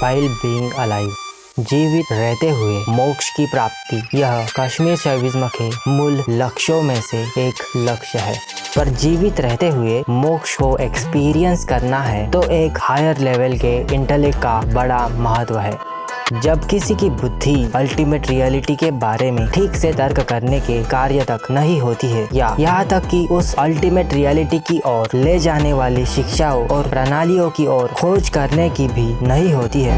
while being alive। जीवित रहते हुए मोक्ष की प्राप्ति, यह कश्मीर शैविज्म के मूल लक्ष्यों में से एक लक्ष्य है। पर जीवित रहते हुए मोक्ष को एक्सपीरियंस करना है तो एक हायर लेवल के इंटेलेक्ट का बड़ा महत्व है। जब किसी की बुद्धि अल्टीमेट रियलिटी के बारे में ठीक से तर्क करने के कार्य तक नहीं होती है, या यहाँ तक कि उस अल्टीमेट रियलिटी की ओर ले जाने वाली शिक्षाओं और प्रणालियों की ओर खोज करने की भी नहीं होती है,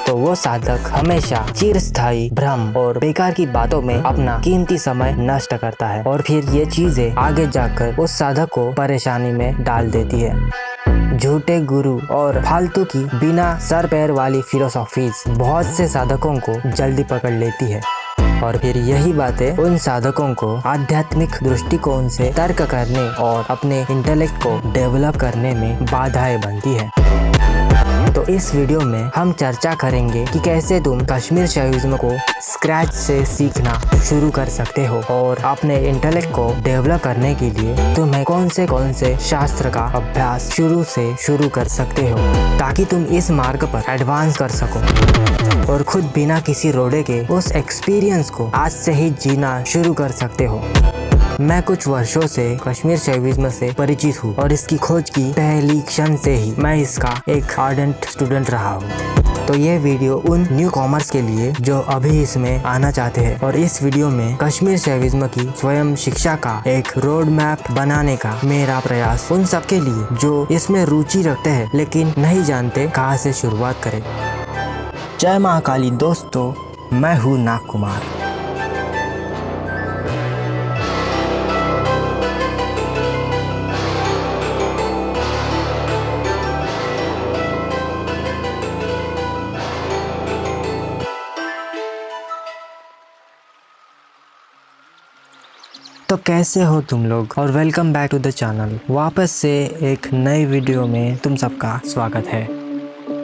तो वो साधक हमेशा चिरस्थायी भ्रम और बेकार की बातों में अपना कीमती समय नष्ट करता है, और फिर ये चीजें आगे जाकर उस साधक को परेशानी में डाल देती है। झूठे गुरु और फालतू की बिना सर पैर वाली फिलोसॉफीज बहुत से साधकों को जल्दी पकड़ लेती है, और फिर यही बातें उन साधकों को आध्यात्मिक दृष्टिकोण से तर्क करने और अपने इंटेलेक्ट को डेवलप करने में बाधाएं बनती है। तो इस वीडियो में हम चर्चा करेंगे कि कैसे तुम कश्मीर शैविज्म को स्क्रैच से सीखना शुरू कर सकते हो, और अपने इंटेलेक्ट को डेवलप करने के लिए तुम्हें कौन से शास्त्र का अभ्यास शुरू कर सकते हो, ताकि तुम इस मार्ग पर एडवांस कर सको और खुद बिना किसी रोड़े के उस एक्सपीरियंस को आज से ही जीना शुरू कर सकते हो। मैं कुछ वर्षों से कश्मीर शैविज्म से परिचित हूँ, और इसकी खोज की पहली क्षण से ही मैं इसका एक आर्डेंट स्टूडेंट रहा हूँ। तो ये वीडियो उन न्यू कॉमर्स के लिए जो अभी इसमें आना चाहते हैं, और इस वीडियो में कश्मीर शैविज्म की स्वयं शिक्षा का एक रोड मैप बनाने का मेरा प्रयास उन सब के लिए जो इसमें रुचि रखते हैं लेकिन नहीं जानते कहाँ से शुरुआत करें। जय महाकाली दोस्तों, मैं हूँ नाग कुमार। तो कैसे हो तुम लोग, और welcome back to the channel. वापस से एक नई वीडियो में तुम सबका स्वागत है।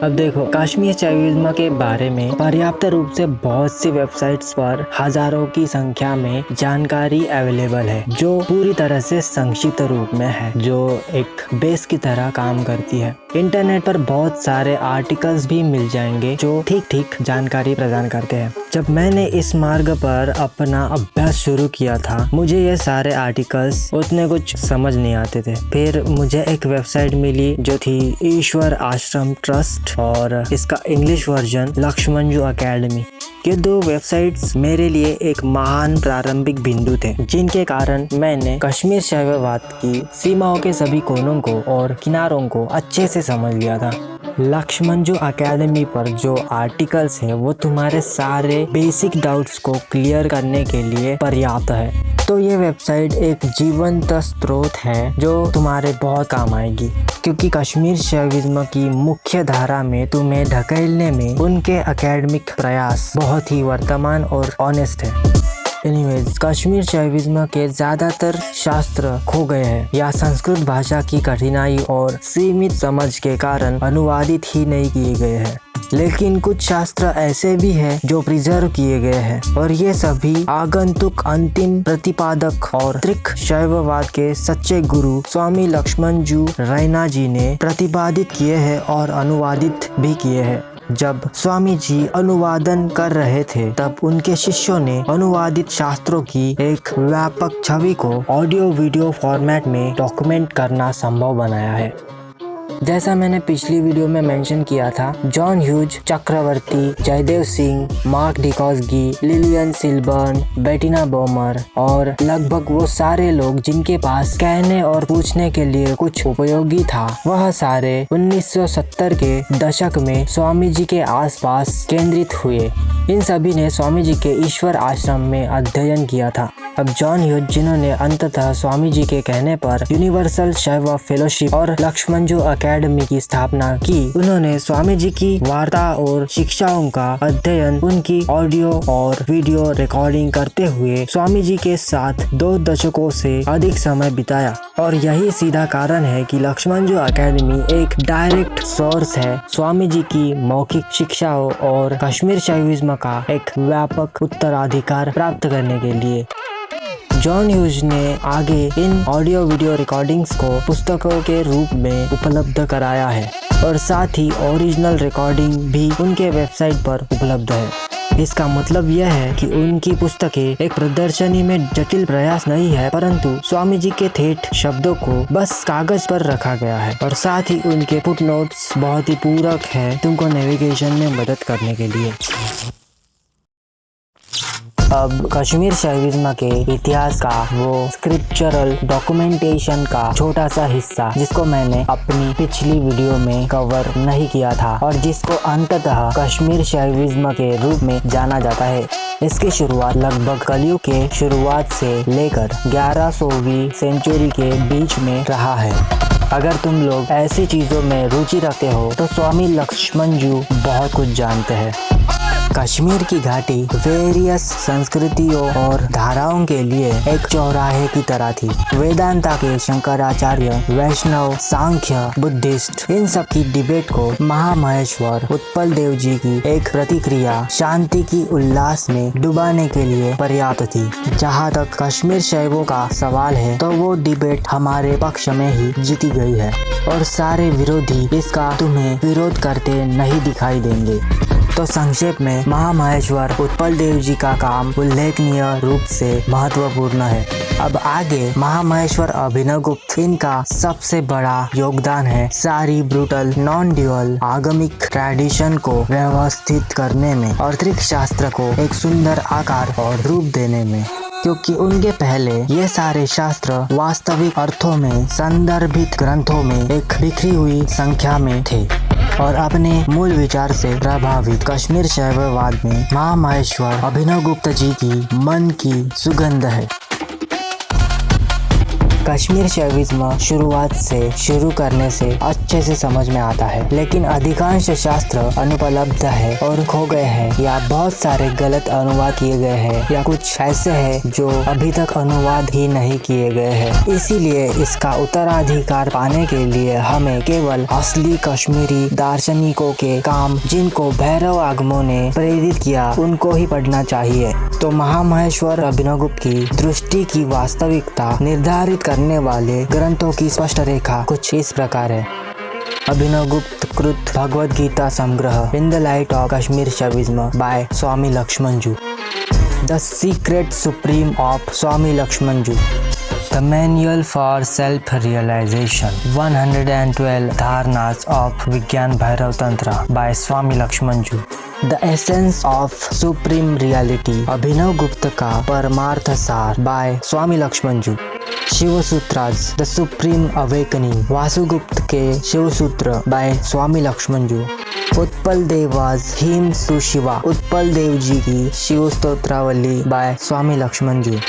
अब देखो, कश्मीर शैविज्म के बारे में पर्याप्त रूप से बहुत सी वेबसाइट्स पर हजारों की संख्या में जानकारी अवेलेबल है, जो पूरी तरह से संक्षिप्त रूप में है, जो एक बेस की तरह काम करती है। इंटरनेट पर बहुत सारे आर्टिकल्स भी मिल जाएंगे जो ठीक जानकारी प्रदान करते हैं। जब मैंने इस मार्ग पर अपना अभ्यास शुरू किया था, मुझे ये सारे आर्टिकल्स उतने कुछ समझ नहीं आते थे। फिर मुझे एक वेबसाइट मिली जो थी ईश्वर आश्रम ट्रस्ट, और इसका इंग्लिश वर्जन लक्ष्मंजू अकेडमी। ये दो वेबसाइट्स मेरे लिए एक महान प्रारंभिक बिंदु थे, जिनके कारण मैंने कश्मीर शैववाद की सीमाओं के सभी कोनों को और किनारों को अच्छे से समझ लिया था। लक्ष्मंजू अकेडमी पर जो आर्टिकल्स हैं वो तुम्हारे सारे बेसिक डाउट्स को क्लियर करने के लिए पर्याप्त है। तो ये वेबसाइट एक जीवंत स्रोत है जो तुम्हारे बहुत काम आएगी, क्योंकि कश्मीर शैविज्म की मुख्य धारा में तुम्हें ढकेलने में उनके एकेडमिक प्रयास बहुत ही वर्तमान और ऑनेस्ट है। एनीवेज, कश्मीर शैविज्म के ज्यादातर शास्त्र खो गए हैं, या संस्कृत भाषा की कठिनाई और सीमित समझ के कारण अनुवादित ही नहीं किए गए हैं। लेकिन कुछ शास्त्र ऐसे भी हैं जो प्रिजर्व किए गए हैं, और ये सभी आगंतुक अंतिम प्रतिपादक और त्रिक शैववाद के सच्चे गुरु स्वामी लक्ष्मणजू रैना जी ने प्रतिपादित किए हैं और अनुवादित भी किए हैं। जब स्वामी जी अनुवादन कर रहे थे, तब उनके शिष्यों ने अनुवादित शास्त्रों की एक व्यापक छवि को ऑडियो वीडियो फॉर्मेट में डॉक्यूमेंट करना संभव बनाया है। जैसा मैंने पिछली वीडियो में मेंशन किया था, John Hughes Chakravarty, Jaidev Singh, Mark Dyczkowski, Lilian Silburn, Bettina Baumer और लगभग वो सारे लोग जिनके पास कहने और पूछने के लिए कुछ उपयोगी था, वह सारे 1970 के दशक में स्वामी जी के आसपास केंद्रित हुए। इन सभी ने स्वामी जी के ईश्वर आश्रम में अध्ययन किया था। अब जॉन ह्यूज, जिन्होंने अंततः स्वामी जी के कहने पर यूनिवर्सल शैव फेलोशिप और लक्ष्मंजू अकेडमी की स्थापना की, उन्होंने स्वामी जी की वार्ता और शिक्षाओं का अध्ययन उनकी ऑडियो और वीडियो रिकॉर्डिंग करते हुए स्वामी जी के साथ 2 दशकों से अधिक समय बिताया। और यही सीधा कारण है कि लक्ष्मंजू अकेडमी एक डायरेक्ट सोर्स है स्वामी जी की मौखिक शिक्षाओं और कश्मीर शैविज्म का एक व्यापक उत्तराधिकार प्राप्त करने के लिए। जॉन ह्यूज ने आगे इन ऑडियो वीडियो रिकॉर्डिंग्स को पुस्तकों के रूप में उपलब्ध कराया है। और साथ ही ओरिजिनल रिकॉर्डिंग भी उनके वेबसाइट पर उपलब्ध है। इसका मतलब यह है कि उनकी पुस्तकें एक प्रदर्शनी में जटिल प्रयास नहीं है, परंतु स्वामी जी के ठेठ शब्दों को बस कागज पर रखा गया है। और साथ ही उनके फुटनोट्स बहुत ही पूरक है तुमको नेविगेशन में मदद करने के लिए। अब कश्मीर शैविज्म के इतिहास का वो स्क्रिप्चरल डॉक्यूमेंटेशन का छोटा सा हिस्सा जिसको मैंने अपनी पिछली वीडियो में कवर नहीं किया था और जिसको अंततः कश्मीर शैविज्म के रूप में जाना जाता है। इसकी शुरुआत लगभग कलयुग के शुरुआत से लेकर 1100वीं सेंचुरी के बीच में रहा है। अगर तुम लोग ऐसी चीजों में रुचि रखते हो तो स्वामी लक्ष्मण जी बहुत कुछ जानते हैं। कश्मीर की घाटी वेरियस संस्कृतियों और धाराओं के लिए एक चौराहे की तरह थी। वेदांता के शंकराचार्य, वैष्णव, सांख्य, बुद्धिस्ट, इन सब की डिबेट को महामहेश्वर उत्पल देव जी की एक प्रतिक्रिया शांति की उल्लास में डुबाने के लिए पर्याप्त थी। जहाँ तक कश्मीर शैवों का सवाल है तो वो डिबेट हमारे पक्ष में ही जीती गई है और सारे विरोधी इसका तुम्हें विरोध करते नहीं दिखाई देंगे। तो संक्षेप में महामहेश्वर उत्पल देव जी का काम उल्लेखनीय रूप से महत्वपूर्ण है। अब आगे महामहेश्वर अभिनवगुप्त, इनका सबसे बड़ा योगदान है सारी ब्रूटल नॉन ड्यूअल आगमिक ट्रेडिशन को व्यवस्थित करने में और त्रिक शास्त्र को एक सुंदर आकार और रूप देने में, क्योंकि उनके पहले ये सारे शास्त्र वास्तविक अर्थों में संदर्भित ग्रंथों में एक बिखरी हुई संख्या में थे और अपने मूल विचार से प्रभावित कश्मीर शैववाद में महामहेश्वर अभिनवगुप्त जी की मन की सुगंध है। कश्मीर शैविज्म शुरुआत से शुरू करने से अच्छे से समझ में आता है, लेकिन अधिकांश शास्त्र अनुपलब्ध है और खो गए हैं या बहुत सारे गलत अनुवाद किए गए हैं या कुछ ऐसे हैं जो अभी तक अनुवाद ही नहीं किए गए हैं। इसीलिए इसका उत्तराधिकार पाने के लिए हमें केवल असली कश्मीरी दार्शनिकों के काम, जिनको भैरव आगमों ने प्रेरित किया, उनको ही पढ़ना चाहिए। तो महामहेश्वर अभिनवगुप्त की दृष्टि की वास्तविकता निर्धारित करने वाले ग्रंथों की स्पष्ट रेखा कुछ इस प्रकार है। अभिनवगुप्त कृत Bhagavad Gita Sangraha in the light of Kashmir Shaivism by Swami Lakshman ji, the secret supreme of Swami Lakshman ji, the manual for self realisation, 112 Dharanas of Vijnana Bhairava Tantra by Swami Lakshman ji, the essence of supreme reality Abhinavagupta का Paramartha Sara by Swami Lakshman ji, Shiva Sutras the supreme awakening Vasugupta के Shiva Sutra by Swami Lakshman ji, Utpala Deva's hymns to Shiva Utpala Deva जी की Shiva Stotravali by Swami Lakshman ji,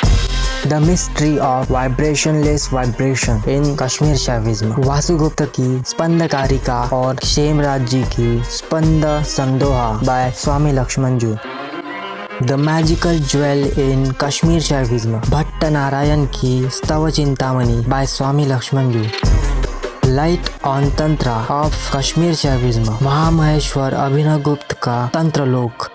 the mystery of vibrationless vibration in Kashmir Shaivism Vasugupta की स्पंदकारिका और शेमराज जी की Spanda Sandoha by Swami Lakshman ji, the magical jewel in Kashmir Shaivism Bhatta Narayana की Stava Chintamani by Swami Lakshman ji, light on Tantra of Kashmir Shaivism Mahamaheshwara Abhinavagupta का तंत्रलोक।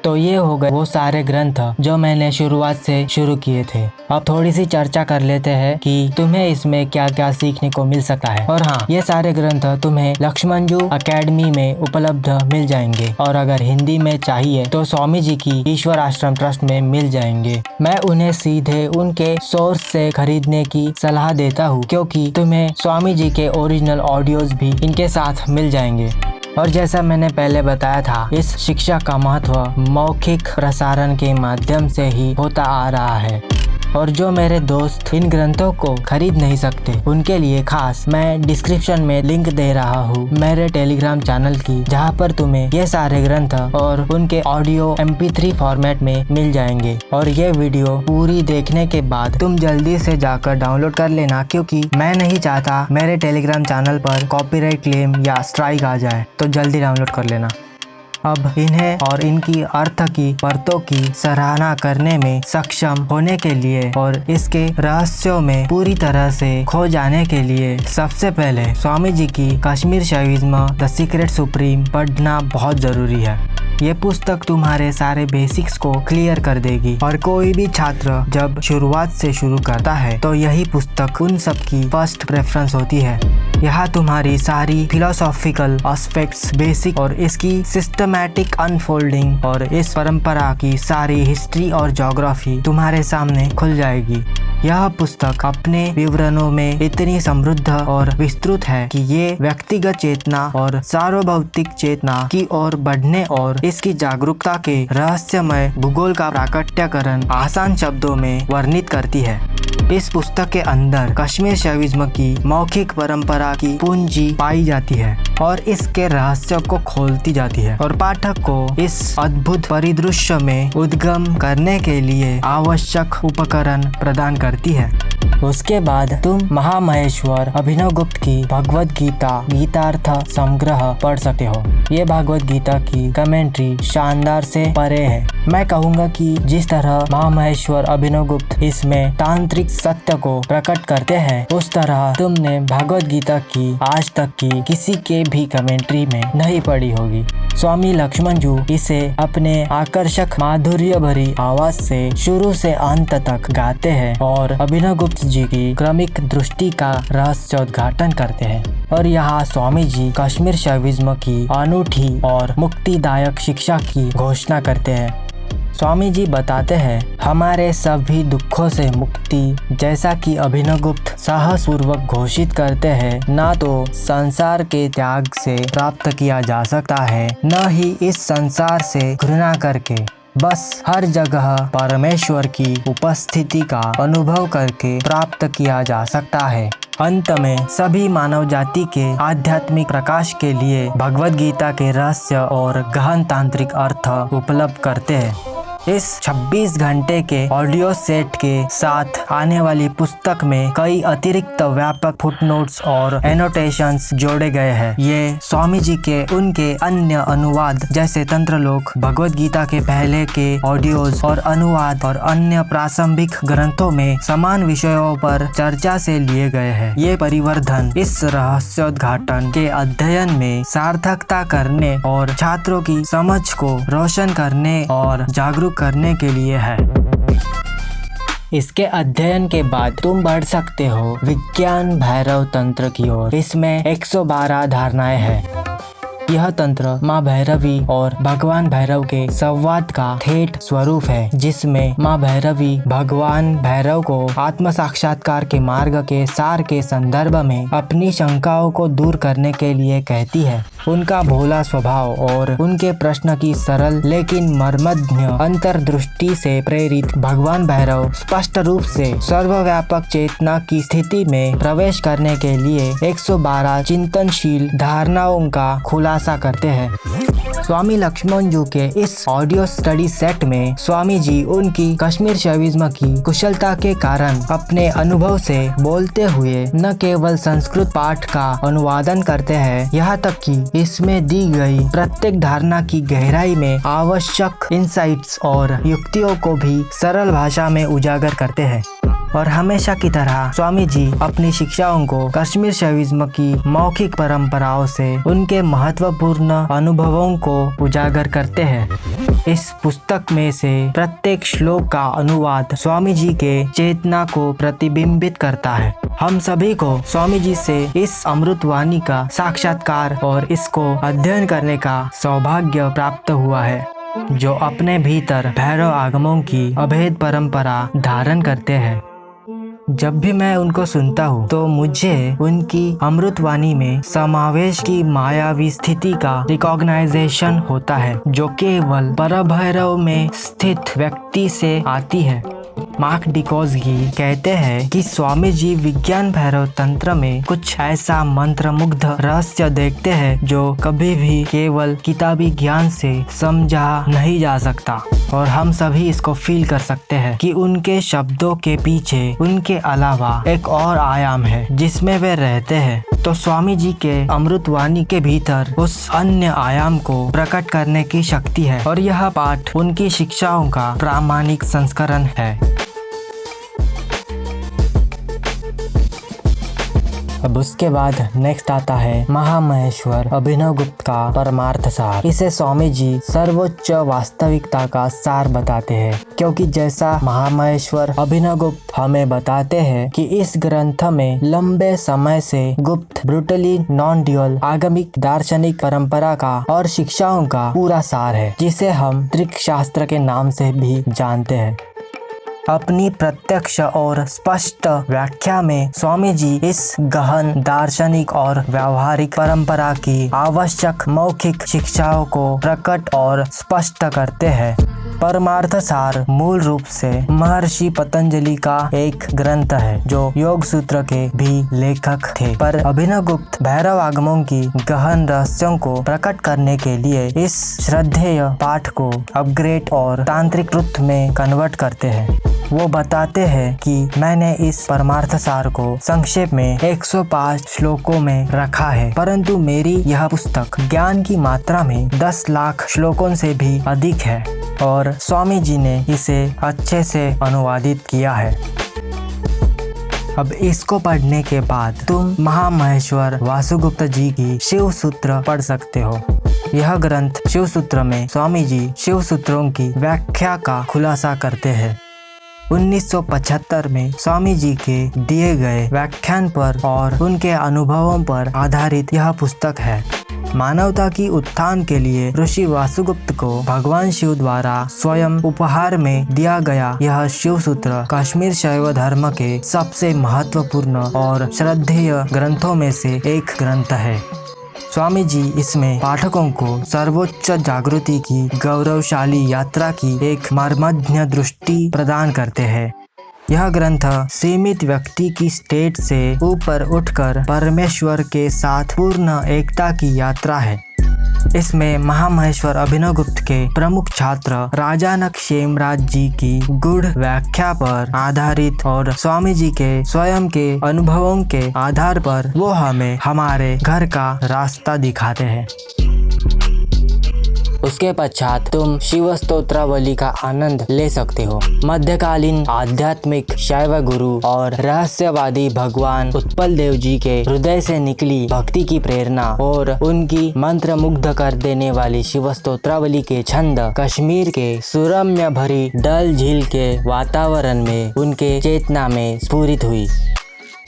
तो ये हो गए वो सारे ग्रंथ जो मैंने शुरुआत से शुरू किए थे। अब थोड़ी सी चर्चा कर लेते हैं कि तुम्हें इसमें क्या क्या सीखने को मिल सकता है। और हाँ, ये सारे ग्रंथ तुम्हें लक्ष्मण जी अकेडमी में उपलब्ध मिल जाएंगे और अगर हिंदी में चाहिए तो स्वामी जी की ईश्वर आश्रम ट्रस्ट में मिल जाएंगे। मैं उन्हें सीधे उनके सोर्स से खरीदने की सलाह देता हूँ, क्योंकि तुम्हें स्वामी जी के ओरिजिनल ऑडियोज भी इनके साथ मिल जाएंगे। और जैसा मैंने पहले बताया था, इस शिक्षा का महत्व मौखिक प्रसारण के माध्यम से ही होता आ रहा है। और जो मेरे दोस्त इन ग्रंथों को खरीद नहीं सकते, उनके लिए खास मैं डिस्क्रिप्शन में लिंक दे रहा हूँ मेरे टेलीग्राम चैनल की, जहाँ पर तुम्हें ये सारे ग्रंथ और उनके ऑडियो MP3 फॉर्मेट में मिल जाएंगे। और ये वीडियो पूरी देखने के बाद तुम जल्दी से जाकर डाउनलोड कर लेना, क्योंकि मैं नहीं चाहता मेरे टेलीग्राम चैनल पर कॉपीराइट क्लेम या स्ट्राइक आ जाए, तो जल्दी डाउनलोड कर लेना। अब इन्हें और इनकी अर्थ की परतों की सराहना करने में सक्षम होने के लिए और इसके रहस्यों में पूरी तरह से खो जाने के लिए सबसे पहले स्वामी जी की Kashmir Shaivism the secret supreme पढ़ना बहुत जरूरी है। ये पुस्तक तुम्हारे सारे बेसिक्स को क्लियर कर देगी और कोई भी छात्र जब शुरुआत से शुरू करता है तो यही पुस्तक उन सब की फर्स्ट प्रेफरेंस होती है। यहाँ तुम्हारी सारी फिलोसॉफिकल एस्पेक्ट्स, बेसिक और इसकी सिस्टमैटिक अनफोल्डिंग और इस परंपरा की सारी हिस्ट्री और ज्योग्राफी तुम्हारे सामने खुल जाएगी। यह पुस्तक अपने विवरणों में इतनी समृद्ध और विस्तृत है कि ये व्यक्तिगत चेतना और सार्वभौतिक चेतना की ओर बढ़ने और इसकी जागरूकता के रहस्यमय भूगोल का प्राकट्यकरण आसान शब्दों में वर्णित करती है। इस पुस्तक के अंदर कश्मीर शैविज्म की मौखिक परंपरा की पूंजी पाई जाती है और इसके रहस्य को खोलती जाती है और पाठक को इस अद्भुत परिदृश्य में उद्गम करने के लिए आवश्यक उपकरण प्रदान करती है। उसके बाद तुम महामहेश्वर अभिनवगुप्त की भगवत गीता गीतार्थ संग्रह पढ़ सकते हो। ये भगवत गीता की कमेंट्री शानदार से परे है। मैं कहूँगा कि जिस तरह महामहेश्वर अभिनवगुप्त इसमें तांत्रिक सत्य को प्रकट करते हैं, उस तरह तुमने भगवत गीता की आज तक की किसी के भी कमेंट्री में नहीं पढ़ी होगी। स्वामी लक्ष्मण जी इसे अपने आकर्षक माधुर्य भरी आवाज से शुरू से अंत तक गाते हैं और अभिनवगुप्त जी की क्रमिक दृष्टि का रहस्योद्घाटन करते हैं। और यहाँ स्वामी जी कश्मीर शैविज्म की अनूठी और मुक्तिदायक शिक्षा की घोषणा करते हैं। स्वामी जी बताते हैं, हमारे सभी दुखों से मुक्ति, जैसा कि अभिनवगुप्त साहसपूर्वक घोषित करते हैं, ना तो संसार के त्याग से प्राप्त किया जा सकता है, न ही इस संसार से घृणा करके, बस हर जगह परमेश्वर की उपस्थिति का अनुभव करके प्राप्त किया जा सकता है। अंत में सभी मानव जाति के आध्यात्मिक प्रकाश के लिए भगवत गीता के रहस्य और गहन तांत्रिक अर्थ उपलब्ध करते हैं। इस 26 घंटे के ऑडियो सेट के साथ आने वाली पुस्तक में कई अतिरिक्त व्यापक फुटनोट्स और एनोटेशंस जोड़े गए हैं। ये स्वामी जी के उनके अन्य अनुवाद जैसे तंत्रलोक, भगवत गीता के पहले के ऑडियोज और अनुवाद और अन्य प्रासंगिक ग्रंथों में समान विषयों पर चर्चा से लिए गए हैं। ये परिवर्धन इस रहस्योद्घाटन के अध्ययन में सार्थकता करने और छात्रों की समझ को रोशन करने और जागरूक करने के लिए है। इसके अध्ययन के बाद तुम बढ़ सकते हो विज्ञान भैरव तंत्र की ओर। इसमें 112 धारणाएं हैं। यह तंत्र माँ भैरवी और भगवान भैरव के संवाद का ठेठ स्वरूप है, जिसमें माँ भैरवी भगवान भैरव को आत्म साक्षात्कार के मार्ग के सार के संदर्भ में अपनी शंकाओं को दूर करने के लिए कहती है। उनका भोला स्वभाव और उनके प्रश्न की सरल लेकिन मर्मज्ञ अंतर्दृष्टि से प्रेरित भगवान भैरव स्पष्ट रूप से सर्वव्यापक चेतना की स्थिति में प्रवेश करने के लिए 112 चिंतनशील धारणाओं का खुलासा करते हैं। स्वामी लक्ष्मण जी के इस ऑडियो स्टडी सेट में स्वामी जी उनकी कश्मीर शैविज्म की कुशलता के कारण अपने अनुभव से बोलते हुए न केवल संस्कृत पाठ का अनुवादन करते हैं, यहाँ तक कि इसमें दी गई प्रत्येक धारणा की गहराई में आवश्यक इंसाइट्स और युक्तियों को भी सरल भाषा में उजागर करते हैं। और हमेशा की तरह स्वामी जी अपनी शिक्षाओं को कश्मीर शैविज्म की मौखिक परंपराओं से उनके महत्वपूर्ण अनुभवों को उजागर करते हैं। इस पुस्तक में से प्रत्येक श्लोक का अनुवाद स्वामी जी के चेतना को प्रतिबिंबित करता है। हम सभी को स्वामी जी से इस अमृतवाणी का साक्षात्कार और इसको अध्ययन करने का सौभाग्य प्राप्त हुआ है, जो अपने भीतर भैरव आगमों की अभेद परंपरा धारण करते हैं। जब भी मैं उनको सुनता हूँ तो मुझे उनकी अमृतवाणी में समावेश की मायावी स्थिति का रिकॉग्नाइजेशन होता है, जो केवल परभैरव में स्थित व्यक्ति से आती है। मार्क डिकोस्गी कहते हैं कि स्वामी जी विज्ञान भैरव तंत्र में कुछ ऐसा मंत्रमुग्ध रहस्य देखते हैं जो कभी भी केवल किताबी ज्ञान से समझा नहीं जा सकता। और हम सभी इसको फील कर सकते हैं कि उनके शब्दों के पीछे उनके अलावा एक और आयाम है जिसमें वे रहते हैं। तो स्वामी जी के अमृतवाणी के भीतर उस अन्य आयाम को प्रकट करने की शक्ति है और यह पाठ उनकी शिक्षाओं का प्रामाणिक संस्करण है। अब उसके बाद नेक्स्ट आता है महामहेश्वर अभिनव गुप्त का परमार्थ सार। इसे स्वामी जी सर्वोच्च वास्तविकता का सार बताते हैं, क्योंकि जैसा महामहेश्वर अभिनव गुप्त हमें बताते हैं कि इस ग्रंथ में लंबे समय से गुप्त ब्रूटली नॉन ड्यूअल आगमिक दार्शनिक परंपरा का और शिक्षाओं का पूरा सार है, जिसे हम त्रिक शास्त्र के नाम से भी जानते हैं। अपनी प्रत्यक्ष और स्पष्ट व्याख्या में स्वामी जी इस गहन दार्शनिक और व्यावहारिक परंपरा की आवश्यक मौखिक शिक्षाओं को प्रकट और स्पष्ट करते हैं। परमार्थ सार मूल रूप से महर्षि पतंजलि का एक ग्रंथ है, जो योग सूत्र के भी लेखक थे, पर अभिनव गुप्त भैरव आगमों की गहन रहस्यों को प्रकट करने के लिए इस श्रद्धेय पाठ को अपग्रेड और तांत्रिक रूप में कन्वर्ट करते हैं। वो बताते हैं कि मैंने इस परमार्थ सार को संक्षेप में 105 श्लोकों में रखा है, परंतु मेरी यह पुस्तक ज्ञान की मात्रा में 10 लाख श्लोकों से भी अधिक है और स्वामी जी ने इसे अच्छे से अनुवादित किया है। अब इसको पढ़ने के बाद तुम महामहेश्वर वासुगुप्त जी की शिव सूत्र पढ़ सकते हो। यह ग्रंथ शिव सूत्र में स्वामी जी शिव सूत्रों की व्याख्या का खुलासा करते हैं। 1975 में स्वामी जी के दिए गए व्याख्यान पर और उनके अनुभवों पर आधारित यह पुस्तक है। मानवता की उत्थान के लिए ऋषि वासुगुप्त को भगवान शिव द्वारा स्वयं उपहार में दिया गया यह शिव सूत्र कश्मीर शैव धर्म के सबसे महत्वपूर्ण और श्रद्धेय ग्रंथों में से एक ग्रंथ है। स्वामी जी इसमें पाठकों को सर्वोच्च जागृति की गौरवशाली यात्रा की एक मर्मज्ञ दृष्टि प्रदान करते हैं। यह ग्रंथ सीमित व्यक्ति की स्टेट से ऊपर उठकर परमेश्वर के साथ पूर्ण एकता की यात्रा है। इसमें महामहेश्वर अभिनव गुप्त के प्रमुख छात्र राजा नक्षेमराज जी की गूढ़ व्याख्या पर आधारित और स्वामी जी के स्वयं के अनुभवों के आधार पर वो हमें हमारे घर का रास्ता दिखाते हैं। उसके पश्चात तुम शिव स्तोत्रावली का आनंद ले सकते हो। मध्यकालीन आध्यात्मिक शैव गुरु और रहस्यवादी भगवान उत्पल देव जी के हृदय से निकली भक्ति की प्रेरणा और उनकी मंत्र मुग्ध कर देने वाली शिव स्तोत्रावली के छंद कश्मीर के सुरम्य भरी डल झील के वातावरण में उनके चेतना में स्फुरित हुई।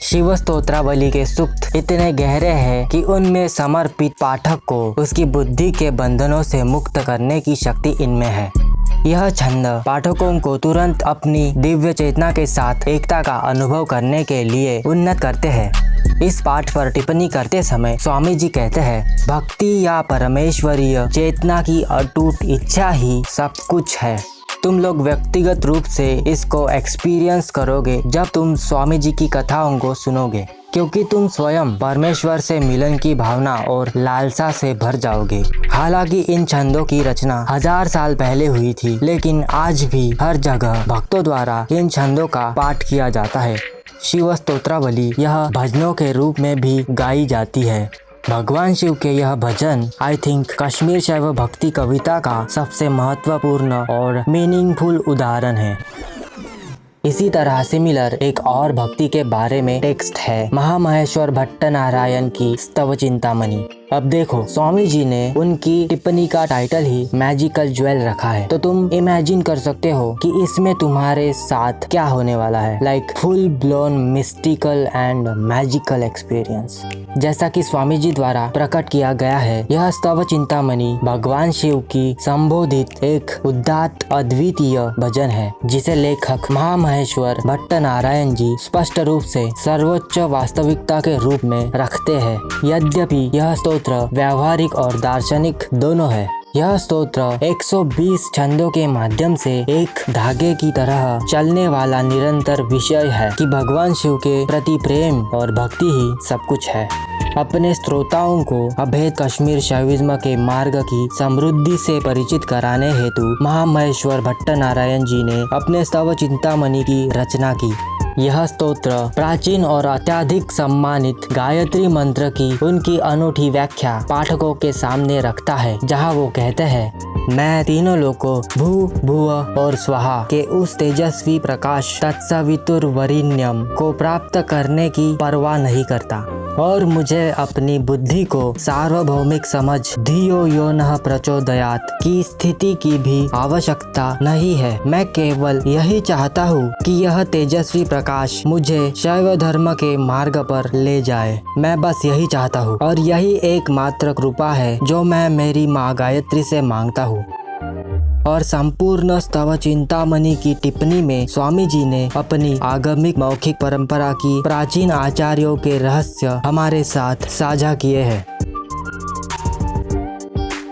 शिव स्तोत्रावली के सूक्त इतने गहरे हैं कि उनमें समर्पित पाठक को उसकी बुद्धि के बंधनों से मुक्त करने की शक्ति इनमें है। यह छंद पाठकों को तुरंत अपनी दिव्य चेतना के साथ एकता का अनुभव करने के लिए उन्नत करते हैं। इस पाठ पर टिप्पणी करते समय स्वामी जी कहते हैं, भक्ति या परमेश्वरीय चेतना की अटूट इच्छा ही सब कुछ है। तुम लोग व्यक्तिगत रूप से इसको एक्सपीरियंस करोगे जब तुम स्वामी जी की कथाओं को सुनोगे, क्योंकि तुम स्वयं परमेश्वर से मिलन की भावना और लालसा से भर जाओगे। हालांकि इन छंदों की रचना 1000 साल पहले हुई थी, लेकिन आज भी हर जगह भक्तों द्वारा इन छंदों का पाठ किया जाता है। शिव स्तोत्रावली यह भजनों के रूप में भी गाई जाती है। भगवान शिव के यह भजन आई थिंक कश्मीर शैव भक्ति कविता का सबसे महत्वपूर्ण और मीनिंगफुल उदाहरण है। इसी तरह सिमिलर एक और भक्ति के बारे में टेक्स्ट है महामहेश्वर भट्टनारायण की स्तव चिंतामणि। अब देखो, स्वामी जी ने उनकी टिप्पणी का टाइटल ही मैजिकल ज्वेल रखा है, तो तुम इमेजिन कर सकते हो कि इसमें तुम्हारे साथ क्या होने वाला है। Like full blown mystical and magical experience. जैसा कि स्वामी जी द्वारा प्रकट किया गया है, यह स्तव चिंतामणि भगवान शिव की संबोधित एक उदात्त अद्वितीय भजन है, जिसे लेखक महामहेश्वर भट्टनारायण जी स्पष्ट रूप से सर्वोच्च वास्तविकता के रूप में रखते हैं। यद्यपि यह स्तोत्र व्यावहारिक और दार्शनिक दोनों है। यह स्तोत्र 120 छंदों के माध्यम से एक धागे की तरह चलने वाला निरंतर विषय है कि भगवान शिव के प्रति प्रेम और भक्ति ही सब कुछ है। अपने श्रोताओं को अभेद कश्मीर शैविज्म के मार्ग की समृद्धि से परिचित कराने हेतु महामहेश्वर भट्टनारायण जी ने अपने स्तव चिंतामणि की रचना की। यह स्तोत्र प्राचीन और अत्यधिक सम्मानित गायत्री मंत्र की उनकी अनूठी व्याख्या पाठकों के सामने रखता है, जहां वो कहते हैं, मैं तीनों लोकों भू भुव और स्वाहा के उस तेजस्वी प्रकाश तत्सवितुर्वरेण्यम को प्राप्त करने की परवाह नहीं करता। और मुझे अपनी बुद्धि को सार्वभौमिक समझ धियो यो नः प्रचोदयात् की स्थिति की भी आवश्यकता नहीं है। मैं केवल यही चाहता हूँ कि यह तेजस्वी प्रकाश मुझे शैव धर्म के मार्ग पर ले जाए। मैं बस यही चाहता हूँ और यही एकमात्र कृपा है जो मैं मेरी माँ गायत्री से मांगता हूँ। और संपूर्ण स्तव चिंतामणि की टिप्पणी में स्वामी जी ने अपनी आगमिक मौखिक परंपरा की प्राचीन आचार्यों के रहस्य हमारे साथ साझा किए हैं।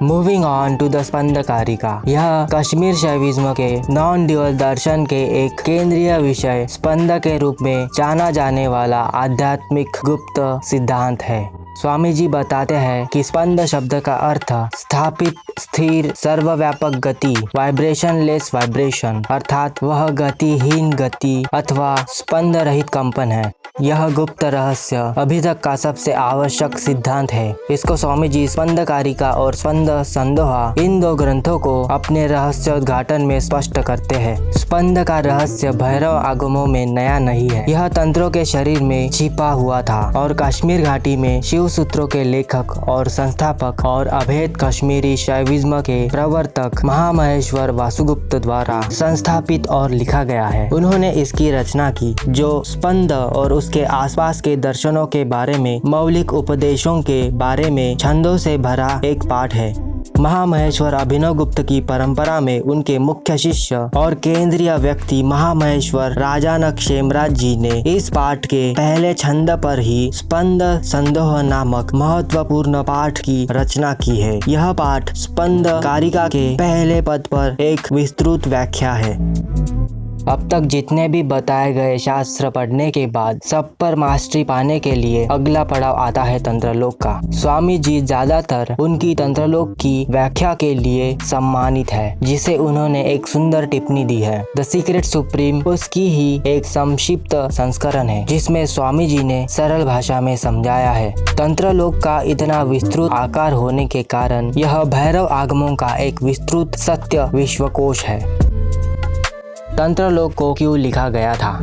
मूविंग ऑन टू द स्पंद कारिका। यह कश्मीर शैविज्म के नॉन ड्यूअल दर्शन के एक केंद्रीय विषय स्पंद के रूप में जाना जाने वाला आध्यात्मिक गुप्त सिद्धांत है। स्वामी जी बताते हैं कि स्पंद शब्द का अर्थ स्थापित, स्थिर, सर्वव्यापक गति, वाइब्रेशन लेस वाइब्रेशन, अर्थात वह गतिहीन गति अथवा स्पंद रहित कंपन है। यह गुप्त रहस्य अभी तक का सबसे आवश्यक सिद्धांत है। इसको स्वामी जी स्पंद कारिका और स्पंद संदोहा इन दो ग्रंथों को अपने रहस्योद्घाटन में स्पष्ट करते हैं। स्पंद का रहस्य भैरव आगमों में नया नहीं है। यह तंत्रों के शरीर में छिपा हुआ था और कश्मीर घाटी में शिव सूत्रों के लेखक और संस्थापक और अभेद कश्मीरी शैविज्म के प्रवर्तक महामहेश्वर वासुगुप्त द्वारा संस्थापित और लिखा गया है। उन्होंने इसकी रचना की जो स्पंद और उसके आसपास के दर्शनों के बारे में मौलिक उपदेशों के बारे में छंदों से भरा एक पाठ है। महामहेश्वर अभिनव गुप्त की परंपरा में उनके मुख्य शिष्य और केंद्रीय व्यक्ति महामहेश्वर राजानक क्षेमराज जी ने इस पाठ के पहले छंद पर ही स्पंद संदोह नामक महत्वपूर्ण पाठ की रचना की है। यह पाठ स्पंद कारिका के पहले पद पर एक विस्तृत व्याख्या है। अब तक जितने भी बताए गए शास्त्र पढ़ने के बाद सब पर मास्टरी पाने के लिए अगला पड़ाव आता है तंत्रलोक का। स्वामी जी ज्यादातर उनकी तंत्रलोक की व्याख्या के लिए सम्मानित है, जिसे उन्होंने एक सुंदर टिप्पणी दी है। द सीक्रेट सुप्रीम उसकी ही एक संक्षिप्त संस्करण है, जिसमें स्वामी जी ने सरल भाषा में समझाया है। तंत्रलोक का इतना विस्तृत आकार होने के कारण यह भैरव आगमों का एक विस्तृत सत्य विश्वकोश है। तंत्रलोक को क्यों लिखा गया था?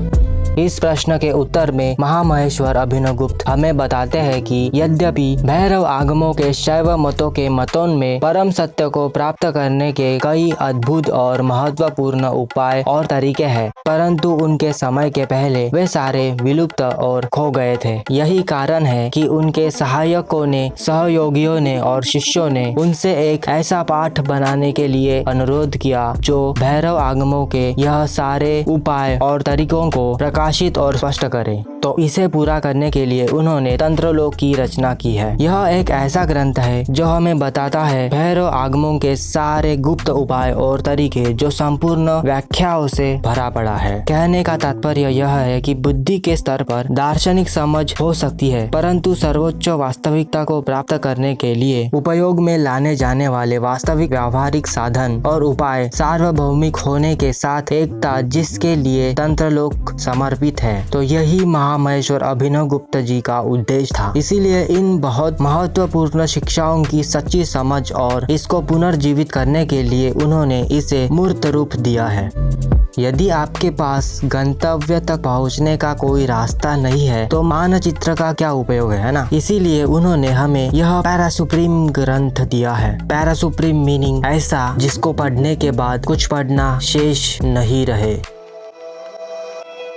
इस प्रश्न के उत्तर में महामहेश्वर अभिनव गुप्त हमें बताते हैं कि यद्यपि भैरव आगमों के शैव मतों के मतों में परम सत्य को प्राप्त करने के कई अद्भुत और महत्वपूर्ण उपाय और तरीके हैं, परंतु उनके समय के पहले वे सारे विलुप्त और खो गए थे। यही कारण है कि उनके सहायकों ने, सहयोगियों ने और शिष्यों ने उनसे एक ऐसा पाठ बनाने के लिए अनुरोध किया जो भैरव आगमों के यह सारे उपाय और तरीकों को प्रकाशित और स्पष्ट करें। तो इसे पूरा करने के लिए उन्होंने तंत्रलोक की रचना की है। यह एक ऐसा ग्रंथ है जो हमें बताता है भैरव आगमों के सारे गुप्त उपाय और तरीके, जो संपूर्ण व्याख्याओं से भरा पड़ा है। कहने का तात्पर्य यह है कि बुद्धि के स्तर पर दार्शनिक समझ हो सकती है, परंतु सर्वोच्च वास्तविकता को प्राप्त करने के लिए उपयोग में लाने जाने वाले वास्तविक व्यावहारिक साधन और उपाय सार्वभौमिक होने के साथ एकता, जिसके लिए तंत्रलोक समर्पित है। तो यही महामहेश्वर अभिनव गुप्त जी का उद्देश्य था। इसीलिए इन बहुत महत्वपूर्ण शिक्षाओं की सच्ची समझ और इसको पुनर्जीवित करने के लिए उन्होंने इसे मूर्त रूप दिया है। यदि आपके पास गंतव्य तक पहुंचने का कोई रास्ता नहीं है तो मानचित्र का क्या उपयोग है ना? इसीलिए उन्होंने हमें यह पैरासुप्रीम ग्रंथ दिया है। पैरासुप्रीम मीनिंग ऐसा जिसको पढ़ने के बाद कुछ पढ़ना शेष नहीं रहे।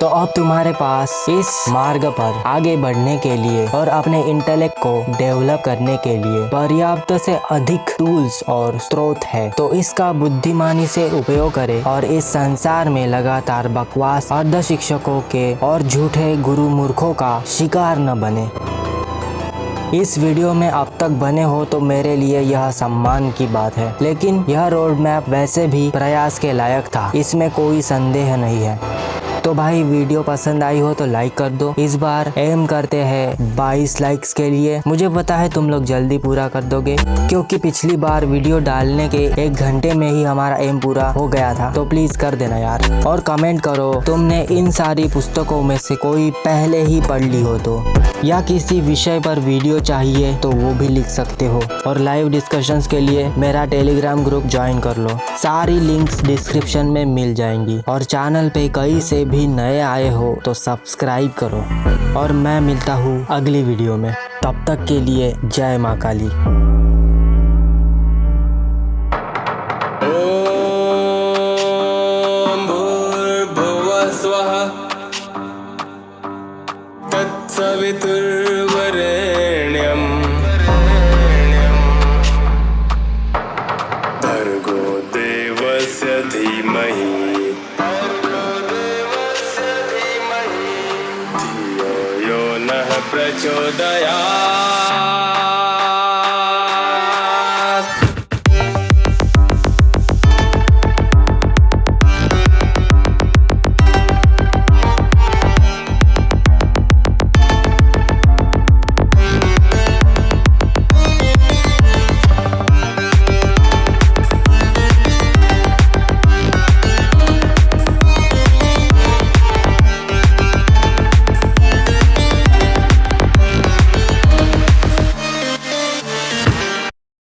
तो अब तुम्हारे पास इस मार्ग पर आगे बढ़ने के लिए और अपने इंटेलेक्ट को डेवलप करने के लिए पर्याप्त से अधिक टूल्स और स्रोत है, तो इसका बुद्धिमानी से उपयोग करें और इस संसार में लगातार बकवास अर्ध शिक्षकों के और झूठे गुरु मूर्खों का शिकार न बने। इस वीडियो में अब तक बने हो तो मेरे लिए यह सम्मान की बात है, लेकिन यह रोड मैप वैसे भी प्रयास के लायक था, इसमें कोई संदेह नहीं है। तो भाई वीडियो पसंद आई हो तो लाइक कर दो। इस बार एम करते हैं 22 लाइक्स के लिए। मुझे पता है तुम लोग जल्दी पूरा कर दोगे, क्योंकि पिछली बार वीडियो डालने के 1 घंटे में ही हमारा एम पूरा हो गया था। तो प्लीज कर देना यार। और कमेंट करो तुमने इन सारी पुस्तकों में से कोई पहले ही पढ़ ली हो तो, या किसी विषय पर वीडियो चाहिए तो वो भी लिख सकते हो। और लाइव डिस्कशंस के लिए मेरा टेलीग्राम ग्रुप ज्वाइन कर लो, सारी लिंक्स डिस्क्रिप्शन में मिल जाएंगी। और चैनल पे कहीं से भी नए आए हो तो सब्सक्राइब करो और मैं मिलता हूँ अगली वीडियो में। तब तक के लिए जय माँ काली। ओम भूर्भुवः स्वः तत्सवितुर्वरेण्यं भर्गो देवस्य धीमहि धियो यो नः प्रचोदयात्।